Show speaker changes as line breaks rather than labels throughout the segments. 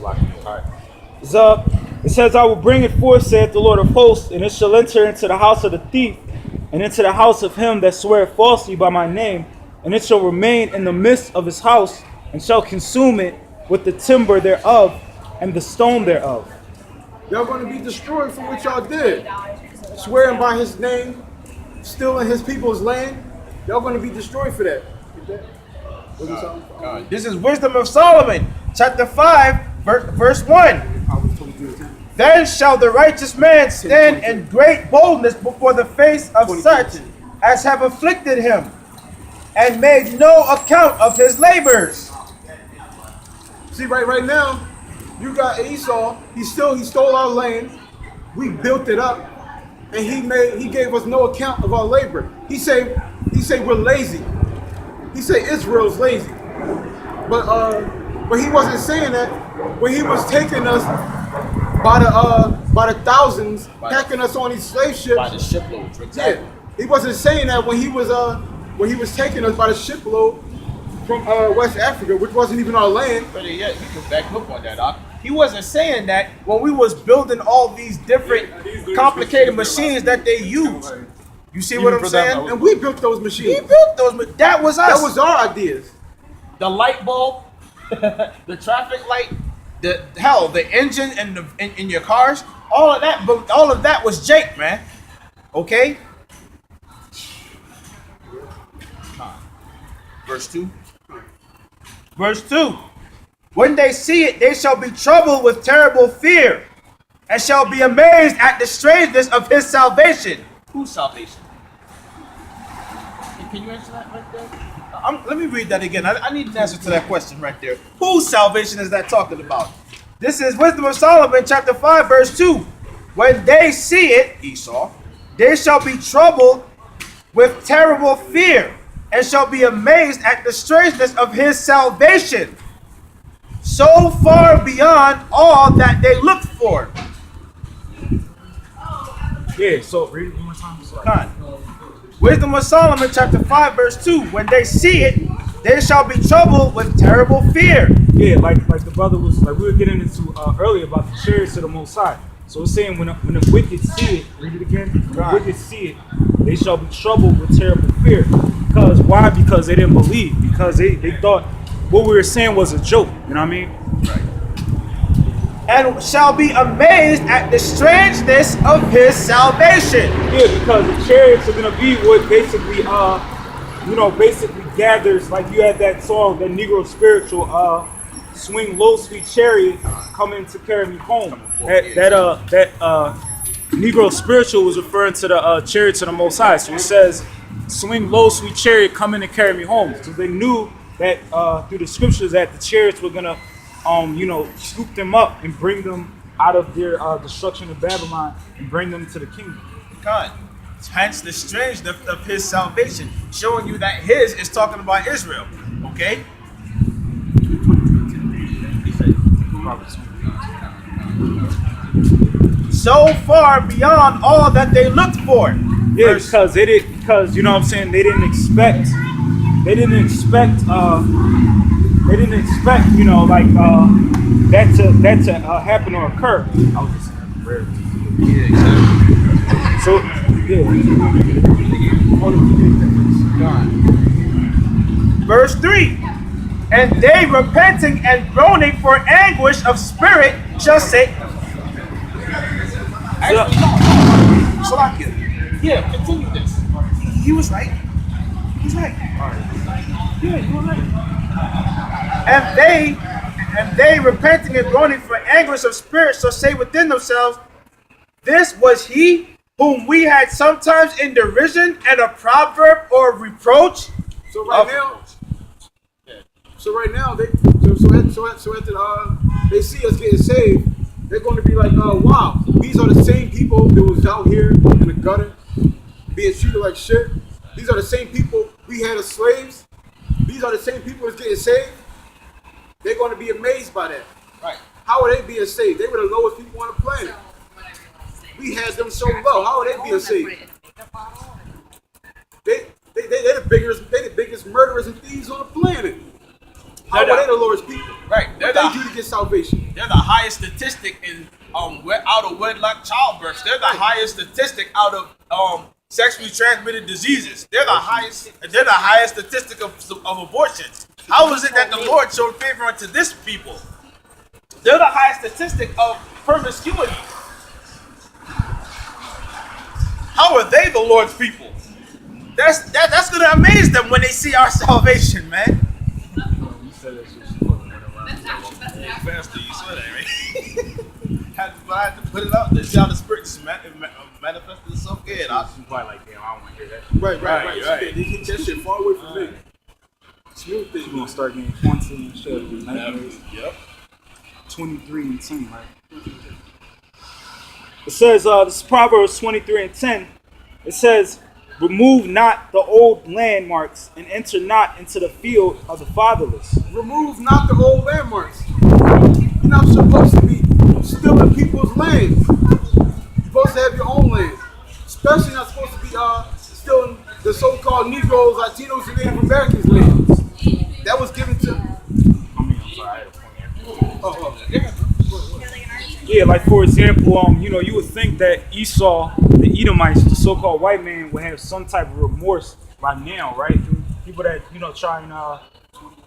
Alright. It says, I will bring it forth, saith the Lord of hosts, and it shall enter into the house of the thief, and into the house of him that sweareth falsely by my name, and it shall remain in the midst of his house, and shall consume it with the timber thereof, and the stone thereof.
Y'all going to be destroyed for what y'all did. Swearing by his name, stealing his people's land. Y'all going to be destroyed for that.
This is Wisdom of Solomon, chapter 5, verse 1. Then shall the righteous man stand in great boldness before the face of such as have afflicted him, and made no account of his labors.
See, right now, you got Esau. He stole our land. We built it up, and he gave us no account of our labor. He say we're lazy. He say Israel's lazy. But he wasn't saying that when he was taking us by the thousands, packing us on these slave ships.
By the shiploads, exactly.
Yeah, he wasn't saying that when he was taking us by the shipload from West Africa, which wasn't even our land.
But yeah, you can back up on that, Doc. He wasn't saying that when we was building all these different complicated machines that they use. You see what I'm saying?
And we built those machines.
He built those. That was us.
That was our ideas.
The light bulb, the traffic light, the engine and in your cars, all of that was Jake, man. Okay? Verse 2. Verse 2. When they see it, they shall be troubled with terrible fear, and shall be amazed at the strangeness of his salvation. Whose salvation? Can you answer that right there? Let me read that again. I need an answer to that question right there. Whose salvation is that talking about? This is Wisdom of Solomon, chapter 5, verse 2. When they see it, Esau, they shall be troubled with terrible fear, and shall be amazed at the strangeness of his salvation, so far beyond all that they looked for.
Yeah, so read it one more time.
Wisdom of Solomon, chapter 5, verse 2. When they see it, they shall be troubled with terrible fear.
Yeah, like the brother was, like we were getting into earlier about the chariots of the Most High. So it's saying when the wicked see it, read it again. When the wicked see it, they shall be troubled with terrible fear. Because why? Because they didn't believe. Because they thought what we were saying was a joke. You know what I mean?
Right. And shall be amazed at the strangeness of his salvation.
Yeah, because the chariots are gonna be what basically basically gathers, like you had that song, that Negro spiritual, swing low, sweet chariot, coming to carry me home. That Negro spiritual was referring to the chariots of the Most High. So it says, swing low, sweet chariot, coming to carry me home. So they knew that through the scriptures that the chariots were gonna scoop them up and bring them out of their destruction of Babylon and bring them to the kingdom.
God. Hence the strangeness of his salvation, showing you that his is talking about Israel. Okay? So far beyond all that they looked for.
Yeah, because you know what I'm saying, they didn't expect that to happen or occur. I was just saying, rare.
Yeah, exactly.
So
Verse 3. And they repenting and groaning for anguish of spirit shall say. Actually, no. Salakia. Yeah, continue this. He was right. He's right. Yeah, you were right. And they repenting and groaning for anguish of spirit shall say within themselves, this was he whom we had sometimes in derision and a proverb or reproach.
So right now, they see us getting saved, they're going to be like, wow, these are the same people that was out here in the gutter being treated like shit. These are the same people we had as slaves. These are the same people that's getting saved. They're going to be amazed by that.
Right.
How are they being saved? They were the lowest people on the planet. We had them so low. How are they being saved? They're the biggest murderers and thieves on the planet. How are they the lowest people?
Right.
What they do to get salvation?
They're the highest statistic in out of wedlock childbirth. They're the highest statistic out of sexually transmitted diseases. They're the highest. They're the highest statistic of abortions. How is it that the Lord showed favor unto this people? They're the highest statistic of promiscuity. How are they the Lord's people? That's gonna amaze them when they see our salvation, man.
You said that shit. She fucking went around.
Pastor, you saw that, right? I had to put it out there. See how the Spirit just manifested itself again.
She's probably like, damn, I don't want to hear that.
Right. They get that shit far away from me. Smooth thing.
She's gonna start getting 20 and shit.
Yep.
23 and 10, right? It says, this is Proverbs 23 and 10. It says, remove not the old landmarks and enter not into the field of the fatherless.
Remove not the old landmarks. You're not supposed to be stealing people's land. You're supposed to have your own land. Especially not supposed to be stealing the so-called Negroes, Latinos, and Native Americans' land. That was given to...
I'm sorry, I had a point. Yeah, like for example, you would think that Esau, the Edomites, the so-called white man, would have some type of remorse by now, right? People that try and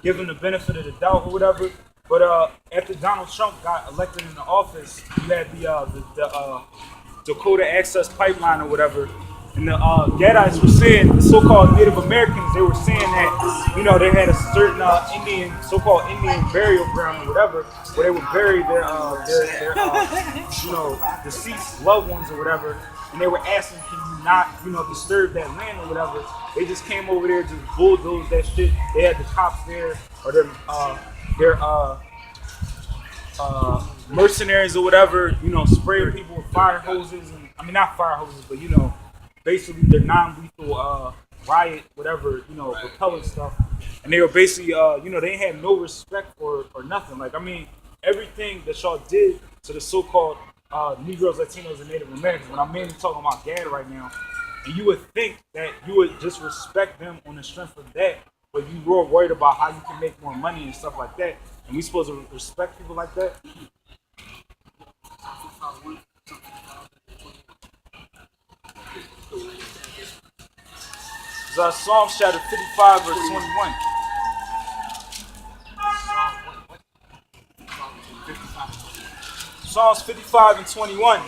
give him the benefit of the doubt or whatever. But after Donald Trump got elected into office, you had the Dakota Access Pipeline or whatever. And the Gadites were saying, the so-called Native Americans, they were saying that, they had a certain so-called Indian burial ground or whatever, where they would bury their deceased loved ones or whatever. And they were asking, can you not, disturb that land or whatever? They just came over there, just bulldozed that shit. They had the cops there, or their mercenaries or whatever, spraying people with fire hoses. Not fire hoses, but, basically they're non-lethal riot, whatever, repellent stuff. And they were basically, they had no respect for nothing. Like, everything that y'all did to the so-called Negroes, Latinos, and Native Americans, when I'm mainly talking about Gad right now, and you would think that you would just respect them on the strength of that, but you were worried about how you can make more money and stuff like that. And we supposed to respect people like that? It's Psalms chapter 55, verse 21. Psalms 55 and 21.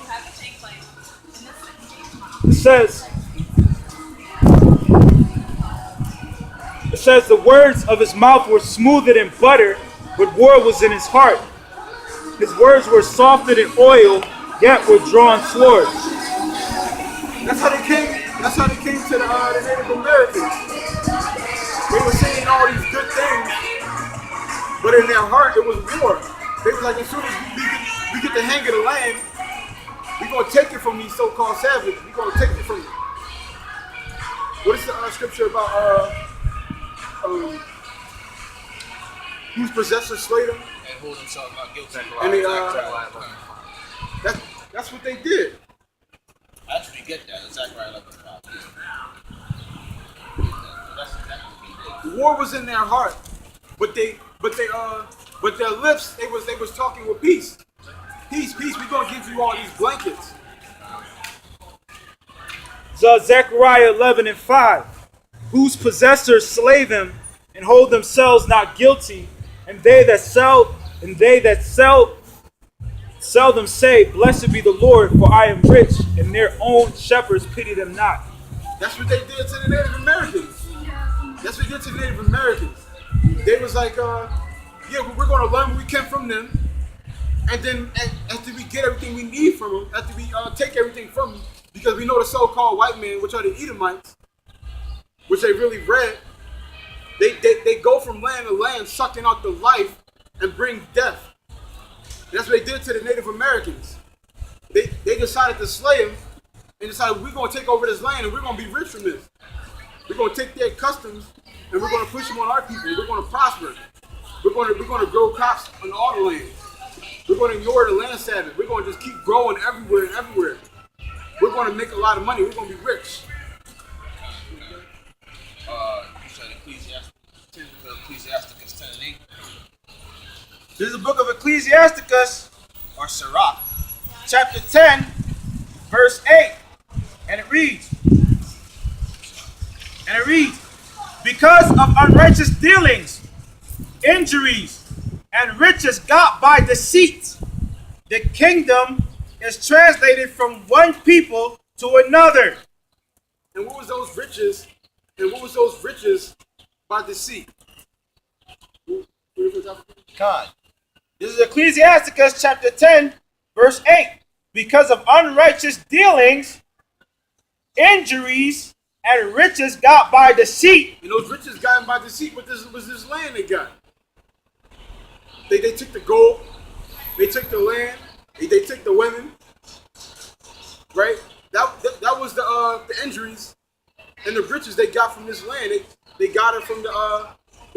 It says, the words of his mouth were smoother than butter, but war was in his heart. His words were softer than oil, yet were drawn swords.
That's how they came. That's how they came to the Native Americans. They were saying all these good things, but in their heart it was war. They was like, as soon as we get the hang of the land, we're gonna take it from these so-called savages. We're gonna take it from you. What is the scripture about whose possessors slay them?
And hold themselves not guilty.
And they, that's what they did.
I actually get that. Zechariah 11:5.
War was in their heart, but their lips, they was talking with peace. Peace. We're gonna give you all these blankets.
So Zechariah 11:5, whose possessors slay them and hold themselves not guilty, and they that sell them say, blessed be the Lord, for I am rich, and their own shepherds pity them not.
That's what they did to the Native Americans. That's what they did to the Native Americans. They was like, we're going to learn what we can from them, and then after we get everything we need from them, after we take everything from them, because we know the so-called white men, which are the Edomites, which they really read, they go from land to land, sucking out the life and bring death. And that's what they did to the Native Americans. They decided to slay them and decided, we're going to take over this land and we're going to be rich from this. We're going to take their customs and we're going to push them on our people. We're going to prosper. We're going to grow crops on all the land. We're going to ignore the land savage. We're going to just keep growing everywhere and everywhere. We're going to make a lot of money. We're going to be rich.
You said Ecclesiasticus 10 and 8. This is the book of Ecclesiasticus, or Sirach, chapter 10, verse 8. And it reads, because of unrighteous dealings, injuries, and riches got by deceit, the kingdom is translated from one people to another.
And what was those riches? And what was those riches by deceit?
God. This is Ecclesiasticus chapter 10, verse 8. Because of unrighteous dealings, injuries, and riches got by deceit.
And those riches gotten by deceit, what was this land they got? They took the gold, they took the land, they took the women, right? That was the injuries and the riches they got from this land. They got it from the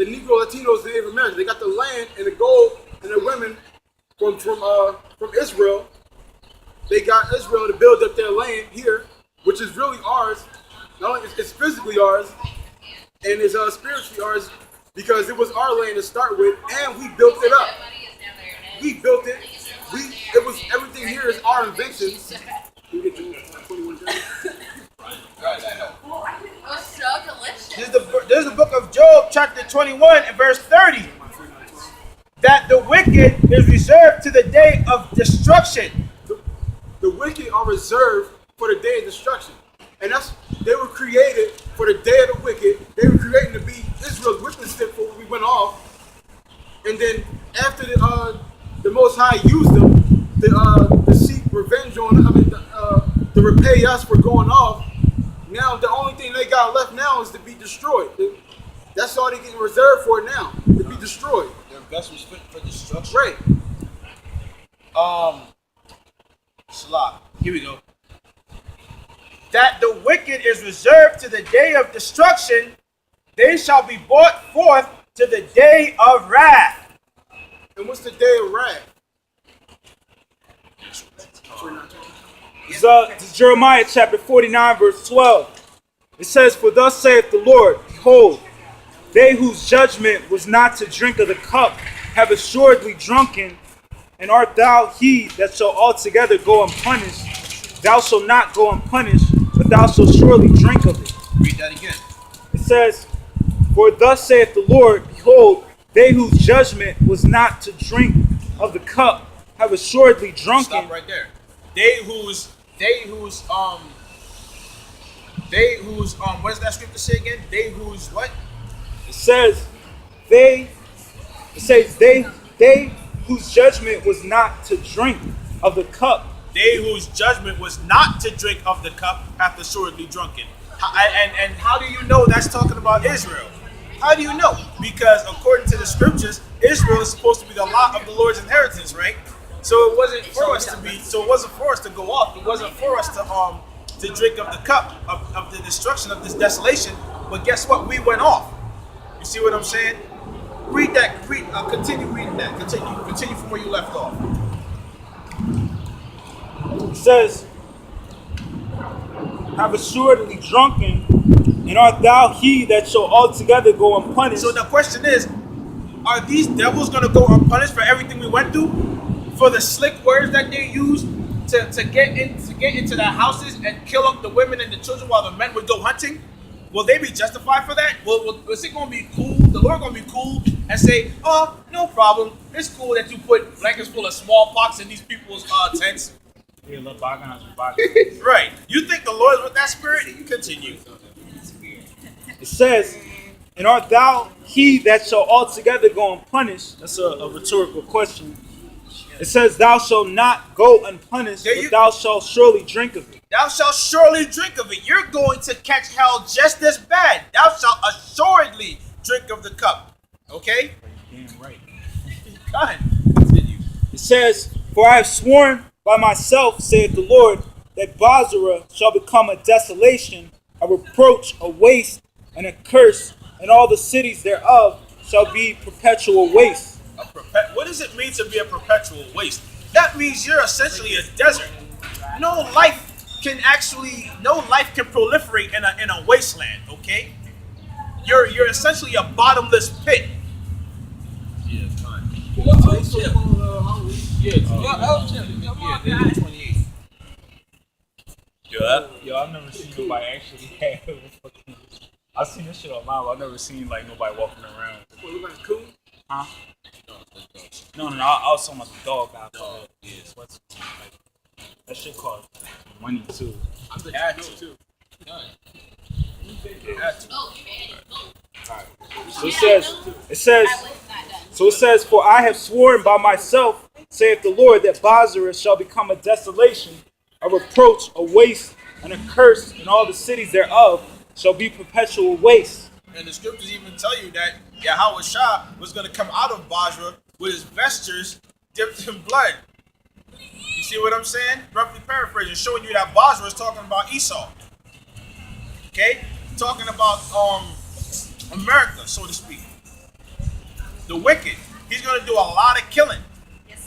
Negro, Latinos, the Native Americans. They got the land and the gold and the women from Israel. They got Israel to build up their land here, which is really ours. Not only it's physically ours, and it's spiritually ours, because it was our land to start with, and we built it up. We built it. It was everything here is our inventions. Can we get you 21 days?
So delicious.
This is the book of Job, chapter 21, and verse 30. That the wicked is reserved to the day of destruction.
The wicked are reserved for the day of destruction. And they were created for the day of the wicked. They were created to be Israel's whipping stick for when we went off. And then after the Most High used them to seek revenge on, to repay us for going off. Now the only thing they got left now is to be destroyed. That's all they're getting reserved for now, to be destroyed.
Their vessels fit for destruction.
Right.
Salah. Here we go. That the wicked is reserved to the day of destruction, they shall be brought forth to the day of wrath.
And what's the day of wrath?
It's Jeremiah chapter 49, verse 12. It says, for thus saith the Lord, behold, they whose judgment was not to drink of the cup have assuredly drunken, and art thou he that shall altogether go unpunished? Thou shalt not go unpunished, but thou shalt surely drink of it.
Read that again.
It says, for thus saith the Lord, behold, they whose judgment was not to drink of the cup have assuredly drunken.
Stop right there. They whose what does that scripture say again? They whose what?
It says they whose judgment was not to drink of the cup.
They whose judgment was not to drink of the cup hath assuredly drunken. And how do you know that's talking about Israel? How do you know? Because according to the scriptures, Israel is supposed to be the lot of the Lord's inheritance, right? So it wasn't for us to be. So it wasn't for us to go off. It wasn't for us to drink of the cup of the destruction of this desolation. But guess what? We went off. You see what I'm saying? Read that. Continue reading that. Continue from where you left off.
It says, have assuredly drunken, and art thou he that shall altogether go unpunished?
So the question is, are these devils going to go unpunished for everything we went through? For the slick words that they used to get into their houses and kill up the women and the children while the men would go hunting? Will they be justified for that? Is it going to be cool? The Lord going to be cool and say, oh, no problem. It's cool that you put blankets full of smallpox in these people's tents. Right. You think the Lord's with that spirit? You continue.
It says, and art thou he that shall altogether go unpunished? That's a rhetorical question. It says, thou shalt not go unpunished, but thou shalt surely drink of it.
Thou shalt surely drink of it. You're going to catch hell just as bad. Thou shalt assuredly drink of the cup. Okay?
Damn right.
Go ahead. Continue.
It says, for I have sworn by myself, saith the Lord, that Basra shall become a desolation, a reproach, a waste, and a curse, and all the cities thereof shall be perpetual waste.
What does it mean to be a perpetual waste? That means you're essentially a desert. No life can proliferate in a wasteland, okay? You're essentially a bottomless pit. Yeah, fine.
Yo, I've never seen nobody actually have a fucking. I've seen this shit online, but I've never seen like nobody walking around.
What, look like a coon?
Huh? No. I was talking about the dog guy. Yeah, what's like, that shit cost money too.
I bet you know too.
Oh, man. Oh,
So it says, for I have sworn by myself, saith the Lord, that Bozrah shall become a desolation, a reproach, a waste, and a curse, and all the cities thereof shall be perpetual waste.
And the scriptures even tell you that Yahweh Shah was going to come out of Bozrah with his vestures dipped in blood. You see what I'm saying? Roughly paraphrasing, showing you that Bozrah is talking about Esau. Okay? Talking about America, so to speak. The wicked. He's going to do a lot of killing.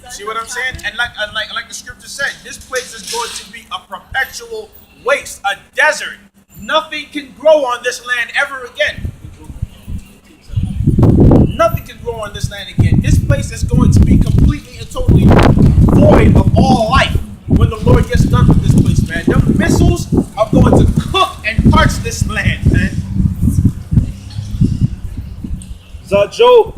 See what I'm saying? And like the scripture said, this place is going to be a perpetual waste, a desert. Nothing can grow on this land ever again. Nothing can grow on this land again. This place is going to be completely and totally void of all life when the Lord gets done with this place, man. The missiles are going to cook and parch this land, man.
So Job,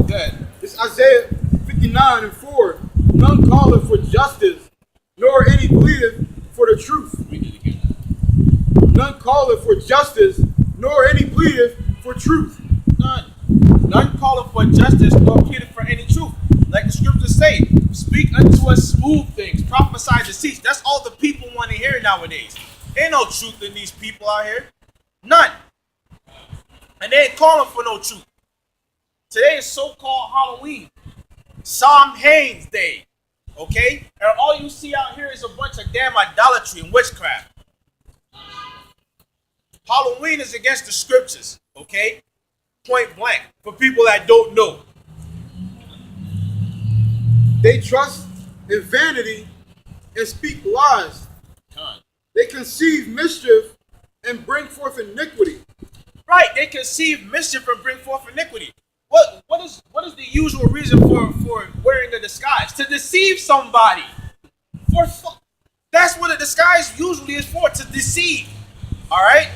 Good.
It's Isaiah 59:4. None calleth for justice, nor any pleadeth for the truth. None calleth for justice, nor any pleadeth for truth.
None. None calling for justice, nor pleading for any truth. Like the scriptures say, speak unto us smooth things, prophesy deceits. That's all the people want to hear nowadays. Ain't no truth in these people out here. None. And they ain't calling for no truth. Today is so-called Halloween. Samhain's Day. Okay? And all you see out here is a bunch of damn idolatry and witchcraft. Halloween is against the scriptures. Okay? Point blank. For people that don't know.
They trust in vanity and speak lies. They conceive mischief and bring forth iniquity.
Right, they conceive mischief and bring forth iniquity. What is the usual reason for wearing a disguise? To deceive somebody. That's what a disguise usually is for, to deceive. Alright?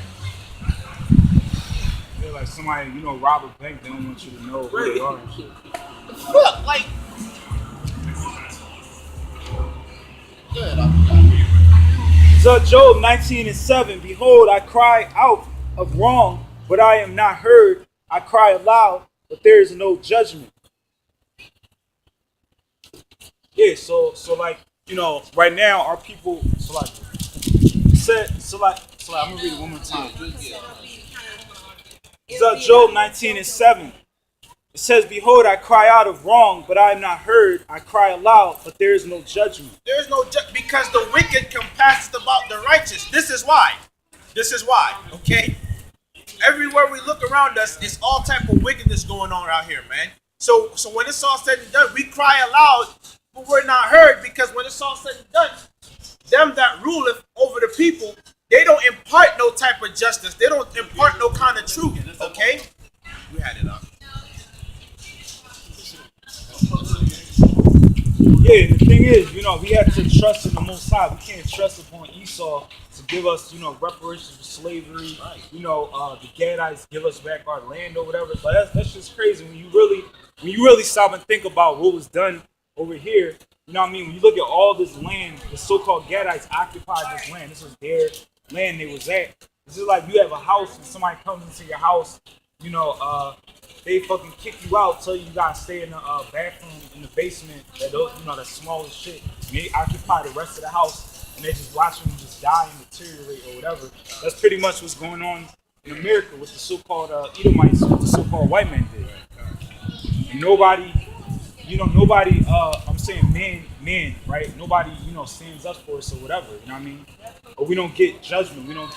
they're like somebody, rob a bank, they don't want you to know who they are and shit.
Look, like
So Job 19:7, behold, I cry out of wrong, but I am not heard. I cry aloud, but there is no judgment. Yeah, so like, right now our people, I'm gonna read it one more time. So Job 19:7. It says, behold, I cry out of wrong, but I am not heard. I cry aloud, but there is no judgment.
there is no because the wicked compasseth about the righteous. This is why. Okay? Everywhere we look around us, it's all type of wickedness going on out here, man. So when it's all said and done, we cry aloud, but we're not heard, because when it's all said and done, them that ruleth over the people, they don't impart no type of justice. They don't impart no kind of truth. Okay? We had it up.
Yeah, the thing is, we have to trust in the Most High. We can't trust upon Esau to give us, reparations for slavery. The Gadites give us back our land or whatever. But that's just crazy when you really stop and think about what was done over here. You know what I mean? When you look at all this land, the so-called Gadites occupied this land. This was their land they was at. This is like you have a house and somebody comes into your house, they fucking kick you out, tell you gotta stay in the bathroom in the basement, that smallest shit. And they occupy the rest of the house and they're just watching you just die and deteriorate or whatever. That's pretty much what's going on in America with the so-called Edomites, what the so-called white men did. And nobody, I'm saying man, right? Nobody, stands up for us or whatever, you know what I mean? Or we don't get judgment, we don't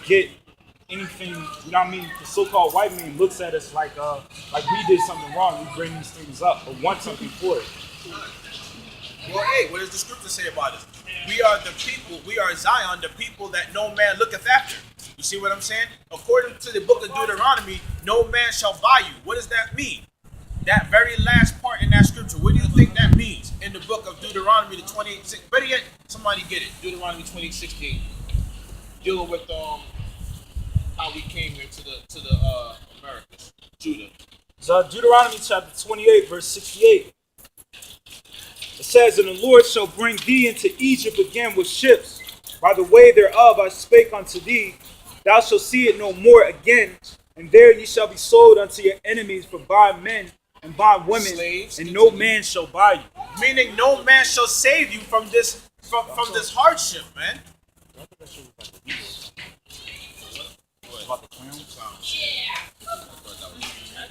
get anything, you know what I mean? The so-called white man looks at us like we did something wrong. We bring these things up or want something for it.
Well, hey, what does the scripture say about us? We are the people, we are Zion, the people that no man looketh after. You see what I'm saying? According to the book of Deuteronomy, no man shall buy you. What does that mean? that very last part in that scripture, what do you think that means in the book of Deuteronomy, the 28:6? Better yet, somebody get it. Deuteronomy 28:16, dealing with how we came here to the Americas, Judah.
So Deuteronomy chapter 28, verse 68. It says, "And the Lord shall bring thee into Egypt again with ships. By the way thereof I spake unto thee, thou shalt see it no more again. And there ye shall be sold unto your enemies for bondmen and bondwomen,
Slaves,
and no man shall buy you."
Meaning, no man shall save you from this this hardship, man.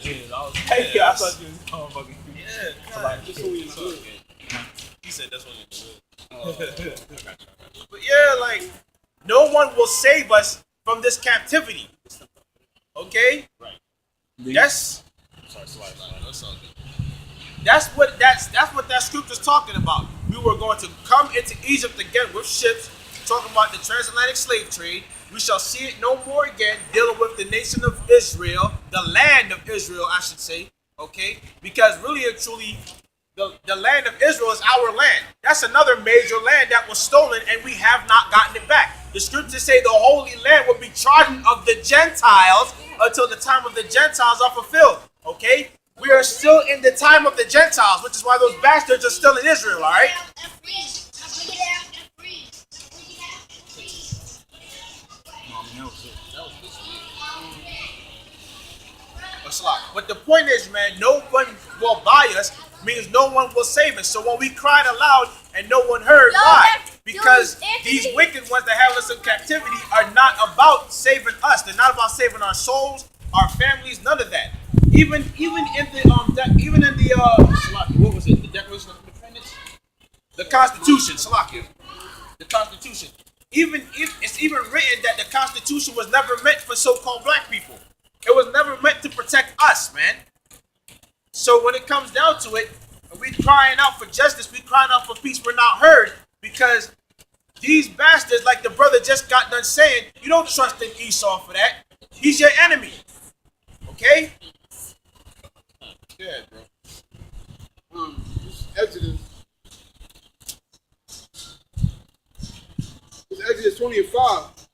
Hey, I thought you was motherfucking.
Yeah, he said that's what it is. But yeah, like, no one will save us from this captivity. Okay? Right. That's what that scripture's talking about. We were going to come into Egypt again with ships, talking about the transatlantic slave trade. We shall see it no more again, dealing with the nation of Israel, the land of Israel, I should say. Okay? Because really and truly, the land of Israel is our land. That's another major land that was stolen, and we have not gotten it back. The scriptures say the Holy Land will be trodden of the Gentiles until the time of the Gentiles are fulfilled. Okay? We are still in the time of the Gentiles, which is why those bastards are still in Israel, all right? But the point is, man, no one will buy us, means no one will save us. So when we cried aloud and no one heard, why? Because these wicked ones that have us in captivity are not about saving us. They're not about saving our souls, our families, none of that. Even in the what was it? The Declaration of Independence, the Constitution, the Constitution. Even if it's even written that the Constitution was never meant for so-called black people. It was never meant to protect us, man. So when it comes down to it, we crying out for justice, we crying out for peace, we're not heard because these bastards, like the brother just got done saying, you don't trust in Esau for that. He's your enemy. Okay? Yeah, bro.
Exodus. It's Exodus 20:5.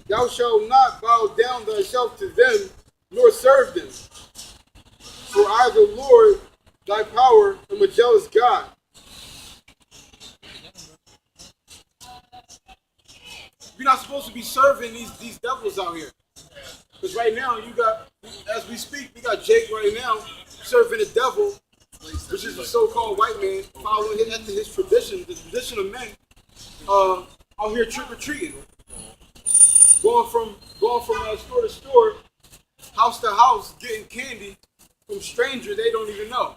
Thou shalt not bow down thyself to them, nor serve them. For I, the Lord, thy power, am a jealous God. You're not supposed to be serving these devils out here. Because right now, you got, as we speak, we got Jake right now serving the devil, which is a so-called white man, following after his tradition, the tradition of men, out here trick-or-treating. Going from store to store, house to house, getting candy from strangers they don't even know,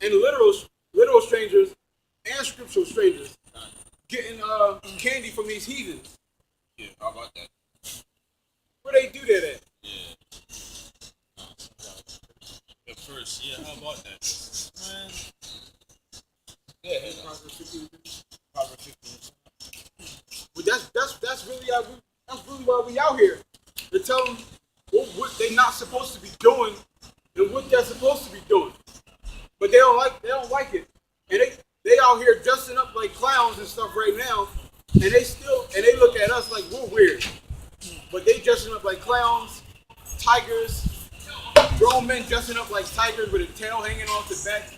and literal strangers and scriptural strangers getting candy from these heathens.
Yeah, how about that?
Where they do that at?
Yeah. At first, yeah, how about that? Man. Yeah, Proverbs 15.
But that's really why we out here. To tell them what they not supposed to be doing and what they're supposed to be doing. But they don't like it. And they out here dressing up like clowns and stuff right now. And they look at us like we're weird. But they dressing up like clowns, tigers, grown men dressing up like tigers with a tail hanging off the back.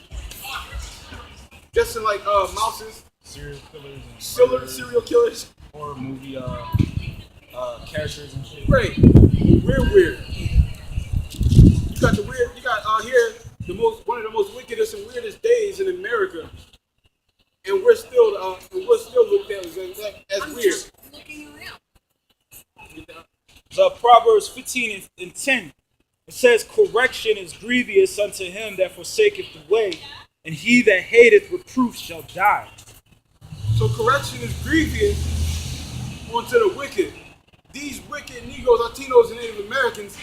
Dressing like mouses.
Serial killers.
Serial killers.
Horror movie characters and shit.
Right. We're weird. You got out here one of the most wickedest and weirdest days in America. And we're still looked at as weird.
So Proverbs 15 and 10, it says, "Correction is grievous unto him that forsaketh the way, and he that hateth reproof shall die."
So correction is grievous unto the wicked. These wicked Negroes, Latinos, and Native Americans,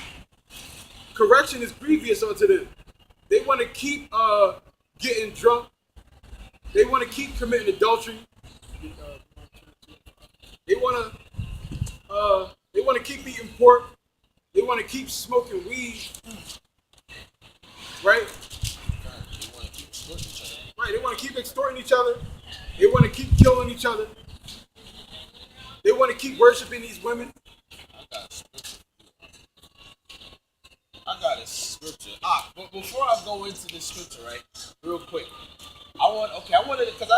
correction is grievous unto them. They want to keep getting drunk. They want to keep committing adultery. They want to keep eating pork. They want to keep smoking weed. Right? to keep extorting each other. They want to keep killing each other. They want to keep worshiping these women.
I got a scripture. But before I go into the scripture, right, real quick, I wanted because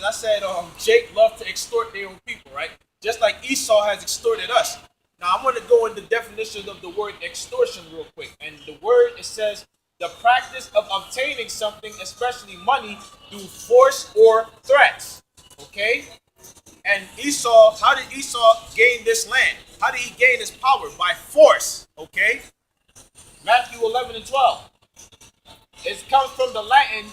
I said Jake loved to extort their own people, right? Just like Esau has extorted us. Now I'm going to go into the definition of the word extortion real quick, and the word, it says the practice of obtaining something, especially money, through force or threats. Okay. And Esau, how did Esau gain this land? How did he gain his power? By force. Okay. Matthew 11 and 12. It comes from the Latin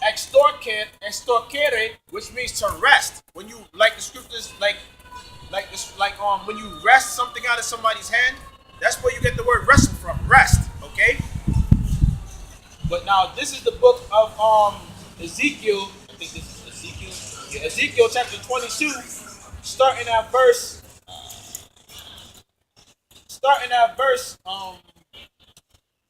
extorcere, which means to wrest. When you, like the scriptures, when you wrest something out of somebody's hand, that's where you get the word wrestle from. Rest. Okay. But now this is the book of Ezekiel. I think this is Ezekiel. Yeah, Ezekiel chapter 22, starting at verse.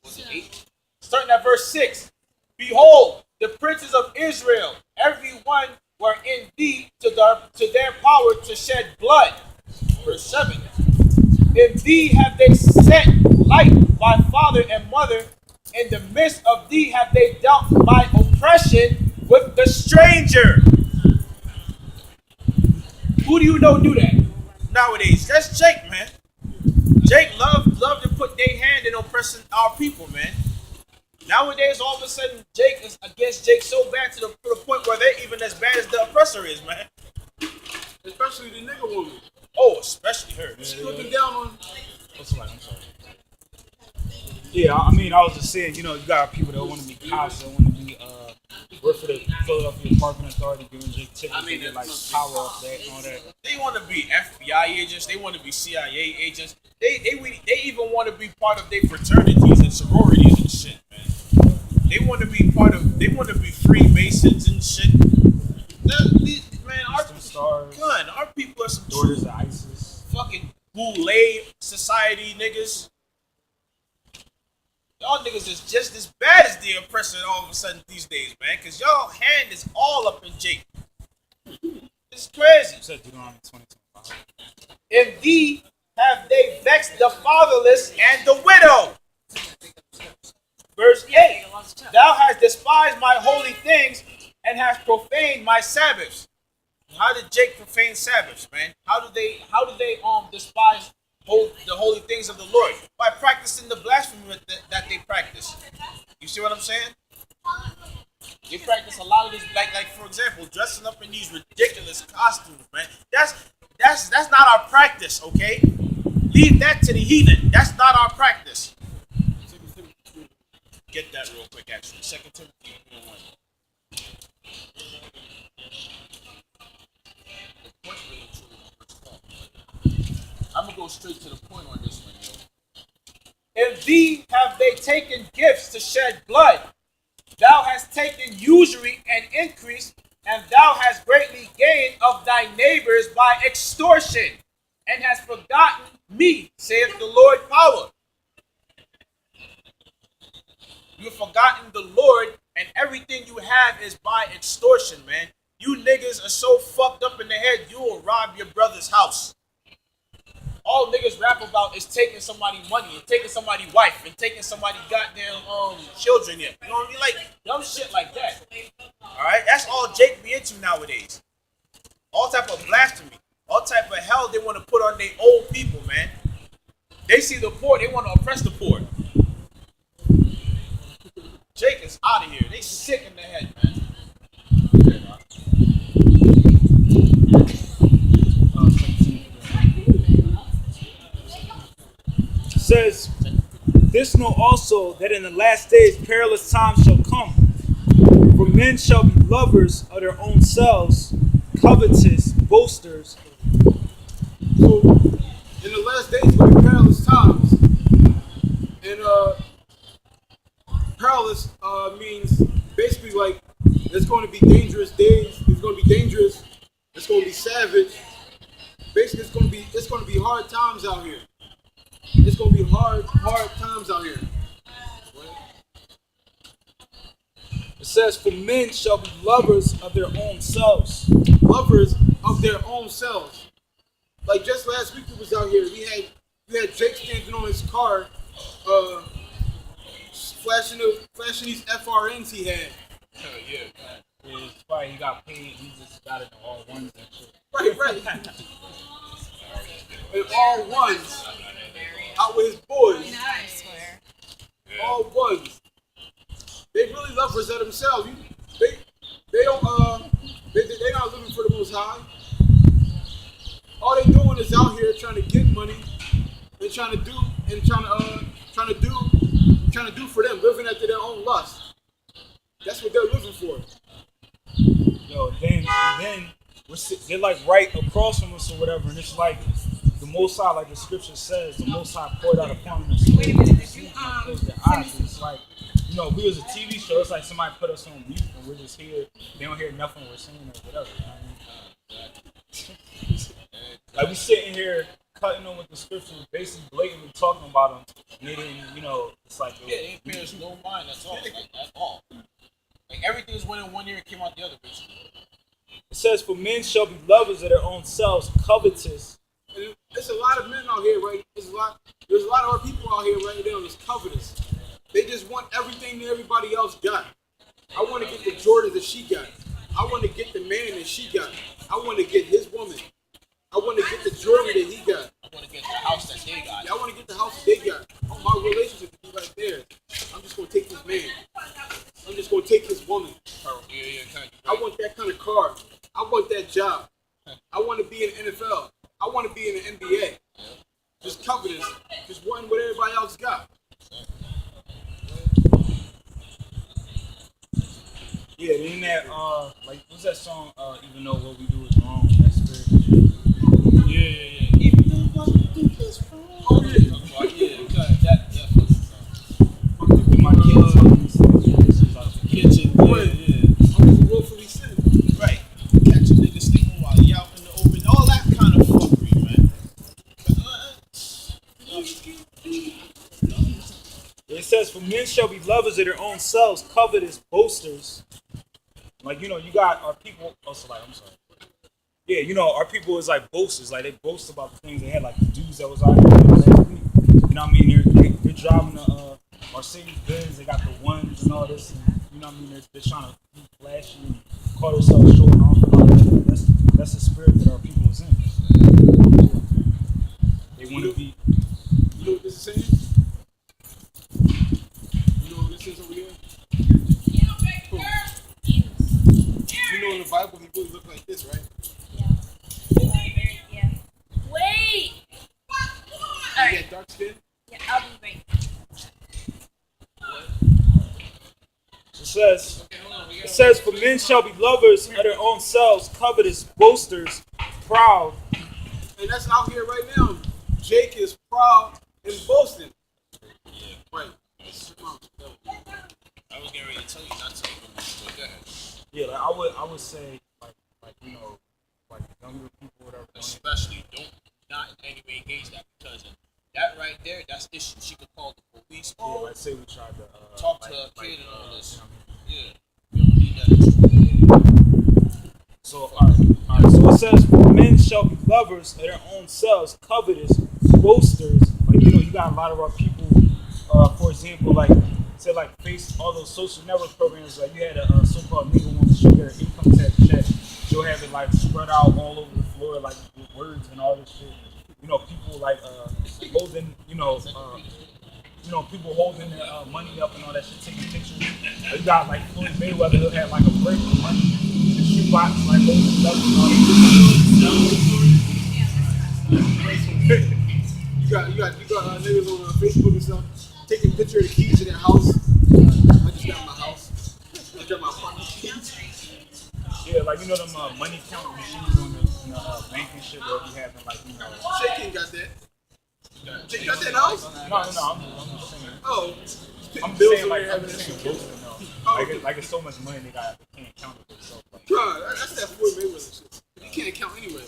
Was it 8? Starting at verse 6. Behold, the princes of Israel, every one were in thee to their power to shed blood. Verse 7. In thee have they set light by father and mother. In the midst of thee have they dealt by oppression with the stranger. Who do you know do that nowadays? That's Jake, man. Jake love to put their hand in oppressing our people, man. Nowadays, all of a sudden, Jake is against Jake so bad to the point where they're even as bad as the oppressor is, man.
Especially the nigga woman.
Oh, especially her.
She's looking down on.
What's the line? I'm sorry. Yeah, I mean, I was just saying, you got people that want to be cops, that want to be work for the Philadelphia Parking Authority, giving Jake tickets, they get like power off that and all that.
They want to be FBI agents. They want to be CIA agents. They even want to be part of their fraternities and sororities and shit, man. They want to be Freemasons and shit. Man, our people are some
daughters of ISIS.
Fucking Boule society niggas. Y'all niggas is just as bad as the oppressor all of a sudden these days, man. Cause y'all hand is all up in Jake. It's crazy.
Said Deuteronomy 20:25.
In thee have they vexed the fatherless and the widow. Verse 8. Thou hast despised my holy things and hast profaned my Sabbaths. How did Jake profane Sabbaths, man? How do they despise the holy things of the Lord? By practicing the blasphemy that they practice. You see what I'm saying? They practice a lot of this, like for example, dressing up in these ridiculous costumes, man. That's not our practice, okay? Leave that to the heathen. That's not our practice. Get that real quick, actually. 2 Timothy 1. I'm gonna go straight to the point on this one, yo. In thee have they taken gifts to shed blood. Thou hast taken usury and increase, and thou hast greatly gained of thy neighbors by extortion, and hast forgotten me, saith the Lord power. You've forgotten the Lord, and everything you have is by extortion, man. You niggas are so fucked up in the head, you will rob your brother's house. All niggas rap about is taking somebody's money and taking somebody's wife and taking somebody's goddamn children in. You know what I mean? Like dumb shit like that. Alright? That's all Jake be into nowadays. All type of blasphemy. All type of hell they want to put on their own people, man. They see the poor, they want to oppress the poor. Jake is out of here. They sick in the head, man.
Says, this know also that in the last days perilous times shall come. For men shall be lovers of their own selves, covetous, boasters.
So, in the last days will be perilous times. And perilous means basically like it's going to be dangerous days. It's going to be dangerous. It's going to be savage. Basically, it's going to be hard times out here. It's going to be hard times out here.
says, "For men shall be lovers of their own selves."
Lovers of their own selves. Like just last week we was out here. We had Jake standing on his car, flashing these FRNs he had.
Yeah, it's probably he got paid. He just got it in all ones and shit.
Right. And all ones. Out with his boys.
I swear.
All ones. They really lovers of themselves. They don't they not living for the Most High. All they doing is out here trying to get money and trying to do for them, living after their own lust. That's what they're living for.
Yo, then they're like right across from us or whatever, and it's like the Most High, like the scripture says, the Most High poured out upon them.
Wait a minute, did you
Close their eyes. It's like, you know, we was a TV show. It's like somebody put us on mute and we're just here. They don't hear nothing we're saying or whatever. You know what I mean? Like we sitting here cutting on with the scripture, basically blatantly talking about them. And they didn't, you know, it's like
Yeah, it bears no mind at all. Like, at all. Like everything is went in one ear and came out the other, basically.
it says, "For men shall be lovers of their own selves, covetous."
And there's a lot of men out here, right? There's a lot of our people out here right now that's covetous. They just want everything that everybody else got. I want to get the Jordan that she got. I want to get the man that she got. I want to get his woman. I want to get the Jordan that he got.
I want to get the house that they got.
I want to get the house that they got. Oh, my relationship is right there. I'm just going to take this man. I'm just going to take his woman.
Yeah, kind
I want that kind of car. I want that job. I want to be in the NFL. I want to be in the NBA. Just covetous. Just wanting what everybody else got.
Yeah, in that, like, what's that song? Even though what we do is wrong, that's spirit.
Yeah. Even though what we do is wrong.
Oh, yeah.
That fucking song.
My kids tell me these things. This is like
Kitchen,
I'm willfully sin.
Right. Catch a nigga sleeping while he out in the open. All that kind of fuckery, man.
It says, "For men shall be lovers of their own selves, covetous, boasters." Like, you know, you got our people. Also, like, I'm sorry. Yeah, you know, our people is like boasters. Like, they boast about the things they had. Like the dudes that was out here last week. You know what I mean? They're driving the Mercedes Benz. They got the ones and all this. And, you know what I mean? They're trying to be flashy and call themselves showing off and all that. That's the spirit that our people is in. They want to be.
You know what this is saying? You know what this is over here? You know in the Bible he really looked like this, right?
Yeah. Wait!
He
Alright.
had dark skin.
Yeah, I'll be right.
It says, "For men shall be lovers of their own selves, covetous, boasters, proud."
And that's out here right now. Jake is proud and boasting. Right.
I was getting ready to tell you not to. But go ahead.
Yeah, like I would say like you know, like younger people, whatever.
Especially don't not in any way engage that, because that right there, that's issue. She could call the police.
Yeah, like say we tried to
Talk to
like,
her kid and all this.
you know
Yeah. You don't need that.
what I mean? So all right. So it says, "For men shall be lovers of their own selves, covetous, boasters." Like, you know, you got a lot of our people. For example, like say like face all those social network programs. Like you had a so-called nigga woman show their income tax check. You'll have it like spread out all over the floor, like with words and all this shit. You know, people like holding, people holding their money up and all that shit, taking pictures. You got like Floyd Mayweather, he'll have like a break of money, the shoebox, like holding it up and all that.
You got niggas on Facebook and stuff taking picture of the keys to their house. I just got my house. I got my fucking keys.
Yeah, like you know them money counting machines on the bank and shit that be having like
Shay King got that. Jake got that house?
No, I'm just saying.
Oh.
I'm
Bills
saying
over
like
there
I'm
having
just
that.
saying boasting, no. Like it's so much money they can't count it themselves. Like,
God, that's that Floyd Mayweather shit. You can't count anyway.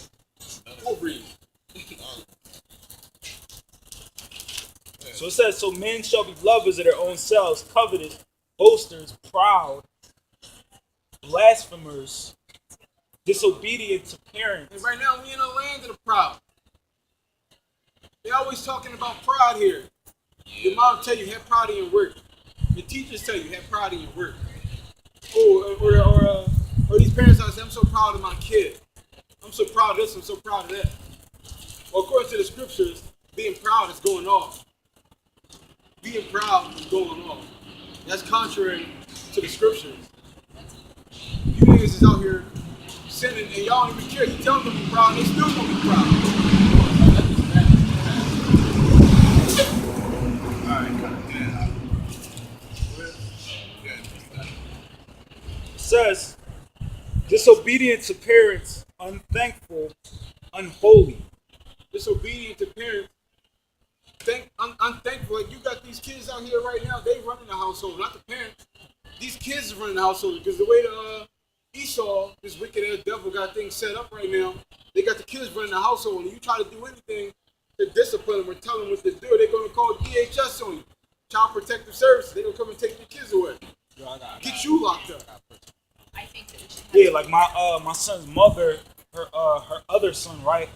Go breathe.
so it says, "So men shall be lovers of their own selves, covetous, boasters, proud, blasphemers, disobedient to parents.
And right now we in a land of the proud. They always talking about pride here. Your mom tell you have pride in your work. Your teachers tell you have pride in your work. Or these parents out say, I'm so proud of my kid. I'm so proud of this, I'm so proud of that. Well, according to the scriptures, being proud is going off. Being proud is going off. That's contrary to the scriptures. You niggas is out here sinning and y'all don't even care. You tell them to be proud, they still gonna be proud.
It says, disobedient to parents, unthankful, unholy.
Disobedient to parents, unthankful. Like you got these kids out here right now, they running the household, not the parents. These kids are running the household because the way the Esau, this wicked ass devil, got things set up right now, they got the kids running the household, and you try to do anything to discipline them or tell them what to do, they're gonna call DHS on you, Child Protective Services. They're gonna come and take your kids away, get you locked up.
I think that we should have
Yeah, like my son's mother, her other son, right?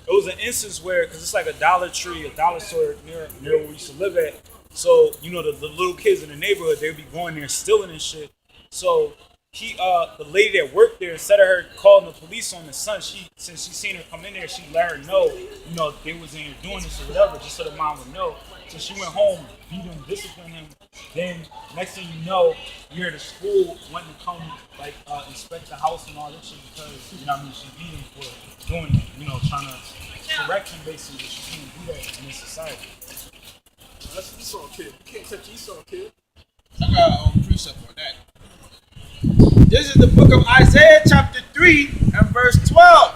It was an instance where, because it's like a Dollar Tree, a dollar store near where we used to live at. So, you know, the little kids in the neighborhood, they'd be going there stealing and shit. So the lady that worked there, instead of her calling the police on the son, since she seen her come in there, she let her know, you know, they was in here doing this or whatever, just so the mom would know. So she went home, beat him, disciplined him. Then next thing you know, you hear the school wanting to come like inspect the house and all that shit because, you know what I mean, she beat him for doing it, you know, trying to correct him basically. She can't do that in this society.
That's Esau kid. You can't touch Esau kid.
I got a precept on that.
This is the book of Isaiah chapter 3 and verse 12.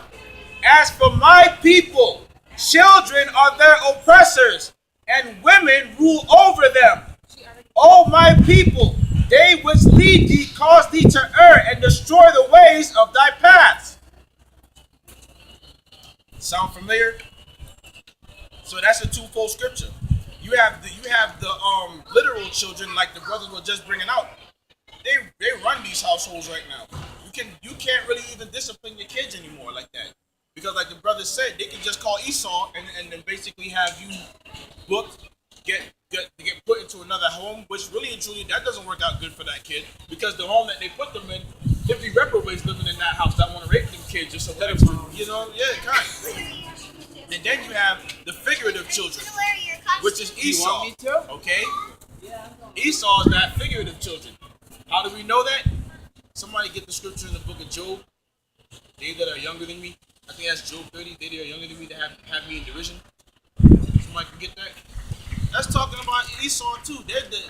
As for my people, children are their oppressors, and women rule over them. O my people, they which lead thee cause thee to err and destroy the ways of thy paths. Sound familiar? So that's a twofold scripture. You have the literal children like the brothers were just bringing out. They run these households right now. You can't really even discipline your kids anymore like that. Because like the brother said, they can just call Esau and then basically have you booked, get put into another home, which really and truly that doesn't work out good for that kid because the home that they put them in, 50 reprobates living in that house that want to rape them kids just so that you know, yeah, kind of. And then you have the figurative children, which is Esau. You want me to? Okay? Esau is that figurative children. How do we know that? Somebody get the scripture in the book of Job. They that are younger than me. I think that's Job 30. They that are younger than me to have me in derision. Somebody can get that. That's talking about Esau too. They're the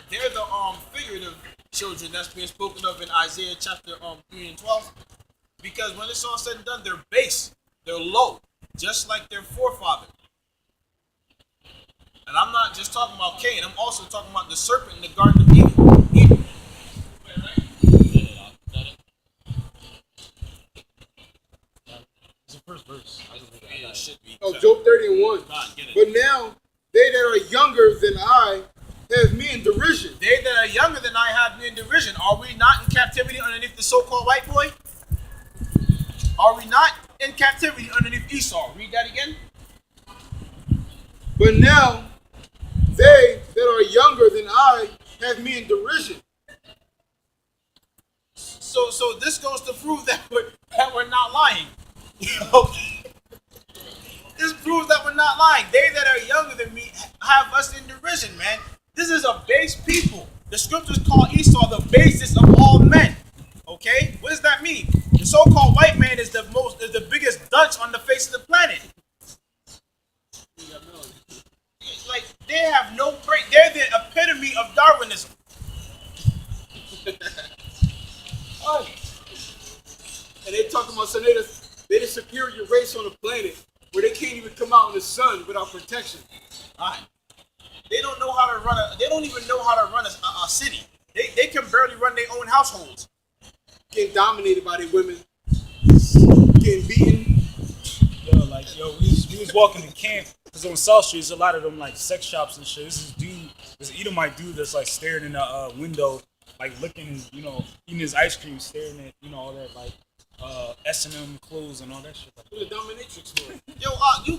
figurative children that's being spoken of in Isaiah chapter 3 and 12. Because when it's all said and done, they're base, they're low, just like their forefather. And I'm not just talking about Cain. I'm also talking about the serpent in the Garden of Eden.
It's the first verse.
Yeah, it should be.
Oh, Job 30 and 1.
Get it.
But now, they that are younger than I have me in derision.
They that are younger than I have me in derision. Are we not in captivity underneath the so-called white boy? Are we not in captivity underneath Esau? Read that again.
But now, they that are younger than I have me in derision.
So this goes to prove that we're not lying. Okay? This proves that we're not lying. They that are younger than me have us in derision, man. This is a base people. The scriptures call Esau the basis of all men. Okay? What does that mean? The so-called white man is the biggest dunce on the face of the planet. Like they have no break. They're the epitome of Darwinism.
Oh. And they talking about they the superior race on the planet where they can't even come out in the sun without protection.
Alright. They don't know how to run they don't even know how to run a city. They can barely run their own households.
Getting dominated by their women. Getting beaten.
We was walking in camp because on South Street, there's a lot of them like sex shops and shit. This Edomite dude that's like staring in the window, like licking his, eating his ice cream, staring at, all that like S&M clothes and all that shit. Like,
The dominatrix story.
Yo, you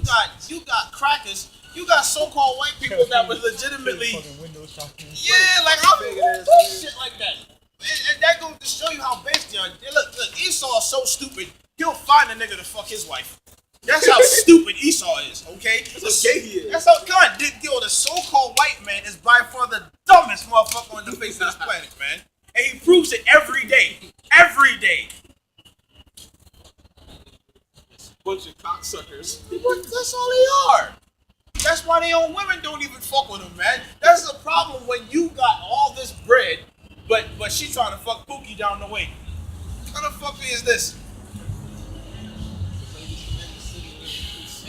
got crackers. You got so-called white people that was legitimately.
fucking window shopping.
Yeah, like how you do shit like that? And that goes to show you how based they are. Look, Esau is so stupid. He'll find a nigga to fuck his wife. That's how stupid Esau is. Okay,
That's how gay he is.
That's how God. The so-called white man is by far the dumbest motherfucker on the face of this planet, man. And he proves it every day. Every day.
Bunch of cocksuckers.
That's all they are. That's why their own women don't even fuck with them, man. That's the problem when you got all this bread, but she trying to fuck Pookie down the way. What kind of fuckery is this?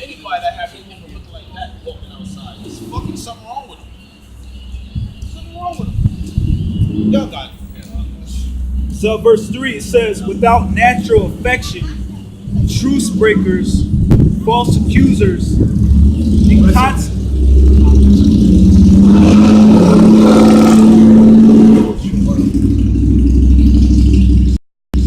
Anybody that have a woman looking like that walking outside,
There's fucking something wrong with them. Something wrong with them. Y'all got it.
So verse 3, it says, without natural affection, truce breakers, false accusers, and